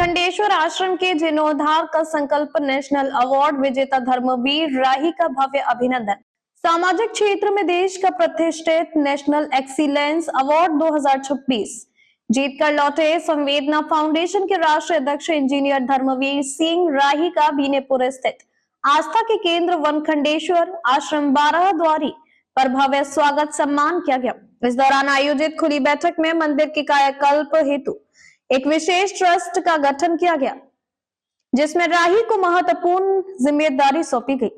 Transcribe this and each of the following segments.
वनखंडेश्वर आश्रम के जीर्णोद्धार का संकल्प नेशनल अवार्ड विजेता धर्मवीर राही का भव्य अभिनंदन। सामाजिक क्षेत्र में देश का प्रतिष्ठित नेशनल एक्सीलेंस अवार्ड 2026 जीतकर लौटे संवेदना फाउंडेशन के राष्ट्रीय अध्यक्ष इंजीनियर धर्मवीर सिंह राही का बीनेपुर स्थित आस्था के केंद्र वनखंडेश्वर आश्रम 12 द्वारी पर भव्य स्वागत सम्मान किया गया। इस दौरान आयोजित खुली बैठक में मंदिर के कायाकल्प हेतु एक विशेष ट्रस्ट का गठन किया गया, जिसमें राही को महत्वपूर्ण जिम्मेदारी सौंपी गई।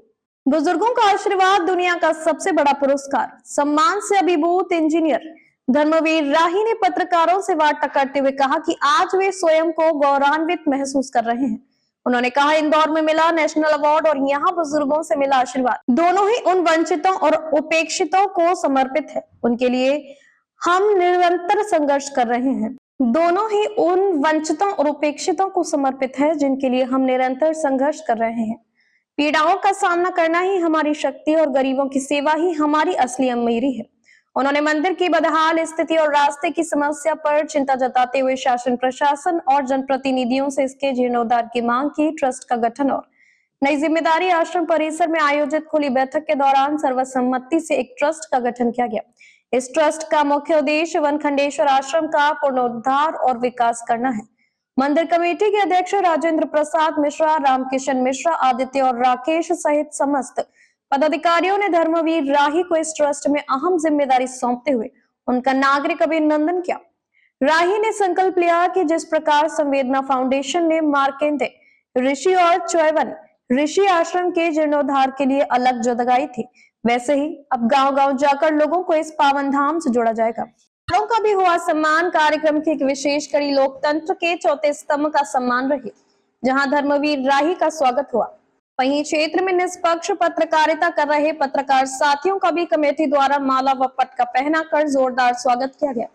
बुजुर्गों का आशीर्वाद दुनिया का सबसे बड़ा पुरस्कार, सम्मान से अभिभूत इंजीनियर धर्मवीर राही ने पत्रकारों से वार्ता करते हुए कहा कि आज वे स्वयं को गौरवान्वित महसूस कर रहे हैं। उन्होंने कहा, इंदौर में मिला नेशनल अवार्ड और यहाँ बुजुर्गों से मिला आशीर्वाद, दोनों ही उन वंचितों और उपेक्षितों को समर्पित है। उनके लिए हम निरंतर संघर्ष कर रहे हैं। दोनों ही उन वंचितों और उपेक्षितों को समर्पित है जिनके लिए हम निरंतर संघर्ष कर रहे हैं। पीड़ाओं का सामना करना ही हमारी शक्ति और गरीबों की सेवा ही हमारी असली अमीरी है। उन्होंने मंदिर की बदहाल स्थिति और रास्ते की समस्या पर चिंता जताते हुए शासन प्रशासन और जनप्रतिनिधियों से इसके जीर्णोद्धार की मांग की। ट्रस्ट का गठन और नई जिम्मेदारी आश्रम परिसर में आयोजित खुली बैठक के दौरान सर्वसम्मति से एक ट्रस्ट का गठन किया गया। इस ट्रस्ट का मुख्य उद्देश्य वनखंडेश्वर आश्रम का पुनरुद्धार और विकास करना है। मंदिर कमेटी के अध्यक्ष राजेंद्र प्रसाद मिश्रा, रामकिशन मिश्रा, आदित्य और राकेश सहित समस्त पदाधिकारियों ने धर्मवीर राही को इस ट्रस्ट में अहम जिम्मेदारी सौंपते हुए उनका नागरिक अभिनंदन किया। राही ने संकल्प लिया कि जिस प्रकार संवेदना फाउंडेशन ने मार्केंडे ऋषि और चौवन ऋषि आश्रम के जीर्णोद्धार के लिए अलग जगह थी, वैसे ही अब गांव-गांव जाकर लोगों को इस पावन धाम से जोड़ा जाएगा। का भी हुआ सम्मान कार्यक्रम की एक विशेष कड़ी लोकतंत्र के चौथे स्तंभ का सम्मान रही, जहां धर्मवीर राही का स्वागत हुआ। वहीं क्षेत्र में निष्पक्ष पत्रकारिता कर रहे पत्रकार साथियों का भी कमेटी द्वारा माला व पटका पहनाकर जोरदार स्वागत किया गया।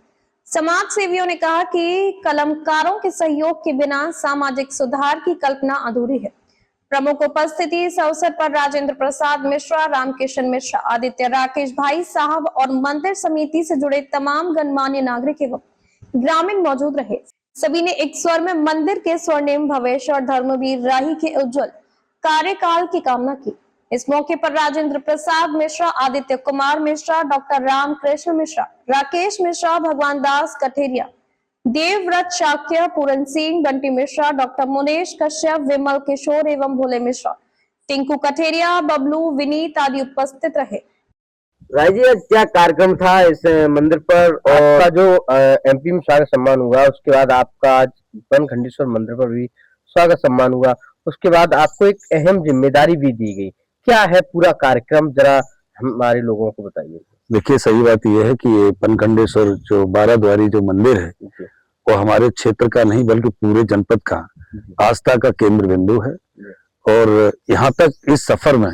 समाज सेवियों ने कहा कि कलमकारों के सहयोग के बिना सामाजिक सुधार की कल्पना अधूरी है। प्रमुख उपस्थिति इस अवसर पर राजेंद्र प्रसाद मिश्रा, रामकिशन मिश्रा, आदित्य, राकेश भाई साहब और मंदिर समिति से जुड़े तमाम गणमान्य नागरिक एवं ग्रामीण मौजूद रहे। सभी ने एक स्वर में मंदिर के स्वर्णिम भविष्य और धर्मवीर राही के उज्जवल कार्यकाल की कामना की। इस मौके पर राजेंद्र प्रसाद मिश्रा, आदित्य कुमार मिश्रा, डॉक्टर रामकृष्ण मिश्रा, राकेश मिश्रा, भगवान दास कठेरिया, देवव्रत शाक्य, पूरन सिंह, बंटी मिश्रा, डॉक्टर मुनेश कश्यप, विमल किशोर एवं भोले मिश्रा, टिंकू कठेरिया, बबलू, विनीत आदि उपस्थित रहे। राय जी, आज क्या कार्यक्रम था इस मंदिर पर और आपका जो एमपी में स्वागत सम्मान हुआ, उसके बाद आपका आज वनखंडेश्वर मंदिर पर भी स्वागत सम्मान हुआ, उसके बाद आपको एक अहम जिम्मेदारी भी दी गई। क्या है पूरा कार्यक्रम, जरा हमारे लोगों को बताइए। देखिए, सही बात यह है कि ये वनखंडेश्वर जो 12 द्वारी जो मंदिर है वो हमारे क्षेत्र का नहीं बल्कि पूरे जनपद का आस्था का केंद्र बिंदु है। और यहाँ तक इस सफर में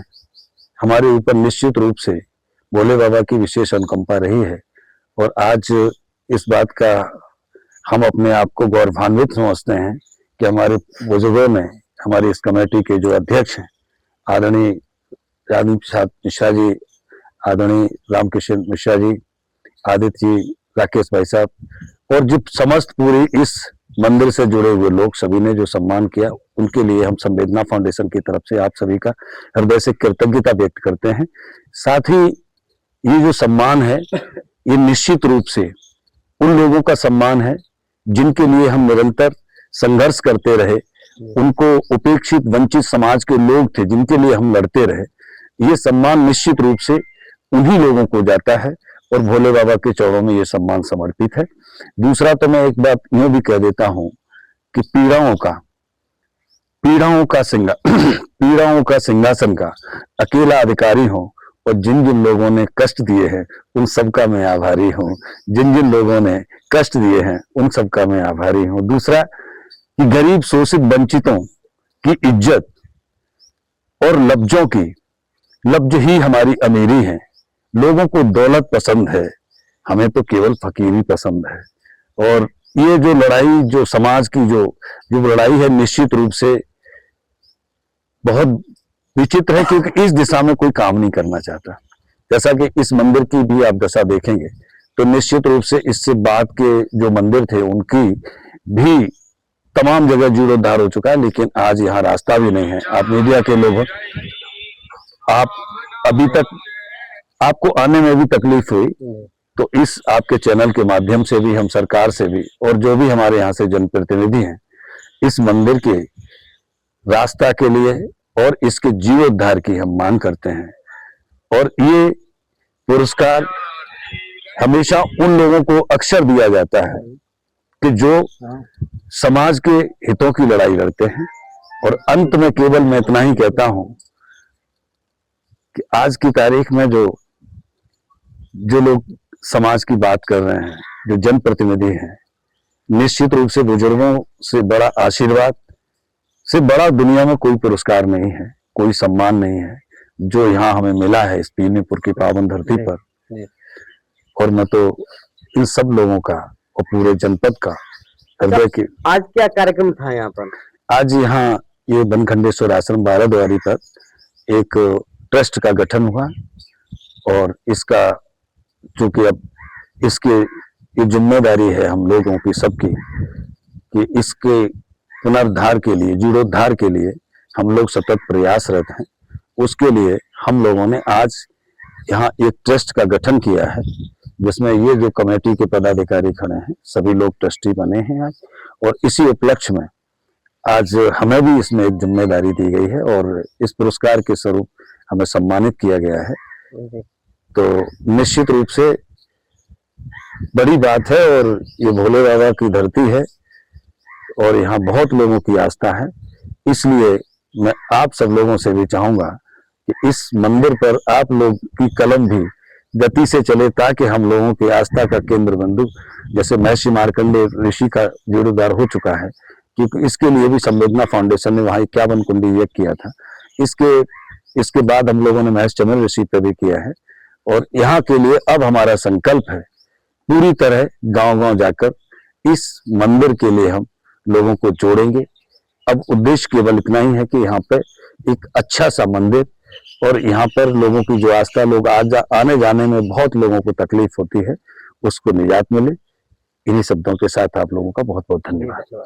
हमारे ऊपर निश्चित रूप से भोले बाबा की विशेष अनुकंपा रही है। और आज इस बात का हम अपने आप को गौरवान्वित समझते हैं कि हमारे बुजुर्गों ने, हमारी इस कमेटी के जो अध्यक्ष हैं आदरणीय राजेंद्र प्रसाद मिश्रा जी, आदरणीय रामकिशन मिश्रा जी, आदित्य जी, राकेश भाई साहब और जो समस्त पूरी इस मंदिर से जुड़े हुए लोग सभी ने जो सम्मान किया, उनके लिए हम संवेदना फाउंडेशन की तरफ से आप सभी का हृदय से कृतज्ञता व्यक्त करते हैं। साथ ही ये जो सम्मान है ये निश्चित रूप से उन लोगों का सम्मान है जिनके लिए हम निरंतर संघर्ष करते रहे, उनको उपेक्षित वंचित समाज के लोग थे जिनके लिए हम लड़ते रहे। ये सम्मान निश्चित रूप से उन्हीं लोगों को जाता है और भोले बाबा के चरणों में ये सम्मान समर्पित है। दूसरा तो मैं एक बात यूं भी कह देता हूं कि पीड़ाओं का सिंहासन का अकेला अधिकारी हूं और जिन जिन लोगों ने कष्ट दिए हैं उन सबका मैं आभारी हूं। जिन जिन लोगों ने कष्ट दिए हैं उन सबका मैं आभारी हूं। दूसरा कि गरीब शोषित वंचितों की इज्जत और लफ्ज ही हमारी अमीरी है। लोगों को दौलत पसंद है, हमें तो केवल फकीरी पसंद है। और ये जो लड़ाई, जो समाज की जो लड़ाई है, निश्चित रूप से बहुत विचित्र है क्योंकि इस दिशा में कोई काम नहीं करना चाहता। जैसा कि इस मंदिर की भी आप दशा देखेंगे तो निश्चित रूप से इससे बाद के जो मंदिर थे उनकी भी तमाम जगह जीर्णोद्धार हो चुका है, लेकिन आज यहाँ रास्ता भी नहीं है। आप मीडिया के लोग, आप अभी तक आपको आने में भी तकलीफ हुई, तो इस आपके चैनल के माध्यम से भी हम सरकार से भी और जो भी हमारे यहाँ से जनप्रतिनिधि हैं, इस मंदिर के रास्ता के लिए और इसके जीर्णोद्धार की हम मांग करते हैं। और ये पुरस्कार हमेशा उन लोगों को अक्सर दिया जाता है कि जो समाज के हितों की लड़ाई लड़ते हैं। और अंत में केवल मैं इतना ही कहता हूं कि आज की तारीख में जो लोग समाज की बात कर रहे हैं, जो जनप्रतिनिधि हैं, निश्चित रूप से बुजुर्गों से बड़ा आशीर्वाद से बड़ा दुनिया में कोई पुरस्कार नहीं है, कोई सम्मान नहीं है जो यहाँ हमें मिला है इस पीलीपुर की पावन धरती पर। और मैं तो इन सब लोगों का और पूरे जनपद का हृदय की। आज क्या कार्यक्रम था यहाँ पर? आज यहाँ ये बनखंडेश्वर आश्रम 12 द्वारी पर एक ट्रस्ट का गठन हुआ और इसका चूंकि अब इसके ये जिम्मेदारी है हम लोगों की सबकी कि इसके पुनरुद्धार के लिए, जीर्णोद्धार के लिए हम लोग सतत प्रयासरत हैं। उसके लिए हम लोगों ने आज यहाँ एक ट्रस्ट का गठन किया है, जिसमें ये जो कमेटी के पदाधिकारी खड़े हैं सभी लोग ट्रस्टी बने हैं आज। और इसी उपलक्ष्य में आज हमें भी इसमें एक जिम्मेदारी दी गई है और इस पुरस्कार के स्वरूप हमें सम्मानित किया गया है। तो निश्चित रूप से बड़ी बात है और ये भोले बाबा की धरती है और यहाँ बहुत लोगों की आस्था है। इसलिए मैं आप सब लोगों से भी चाहूंगा कि इस मंदिर पर आप लोग की कलम भी गति से चले, ताकि हम लोगों की आस्था का केंद्र बिंदु, जैसे महर्षि मार्कंडेय ऋषि का जीर्णोद्धार हो चुका है, क्योंकि इसके लिए भी संवेदना फाउंडेशन ने वहां 51 कुंडी यज्ञ किया था। इसके बाद हम लोगों ने महर्षि चमन ऋषि पे भी किया है। और यहाँ के लिए अब हमारा संकल्प है पूरी तरह गांव-गांव जाकर इस मंदिर के लिए हम लोगों को जोड़ेंगे। अब उद्देश्य केवल इतना ही है कि यहाँ पे एक अच्छा सा मंदिर और यहाँ पर लोगों की जो आस्था, लोग आने जाने में बहुत लोगों को तकलीफ होती है, उसको निजात मिले। इन्हीं शब्दों के साथ आप लोगों का बहुत बहुत धन्यवाद।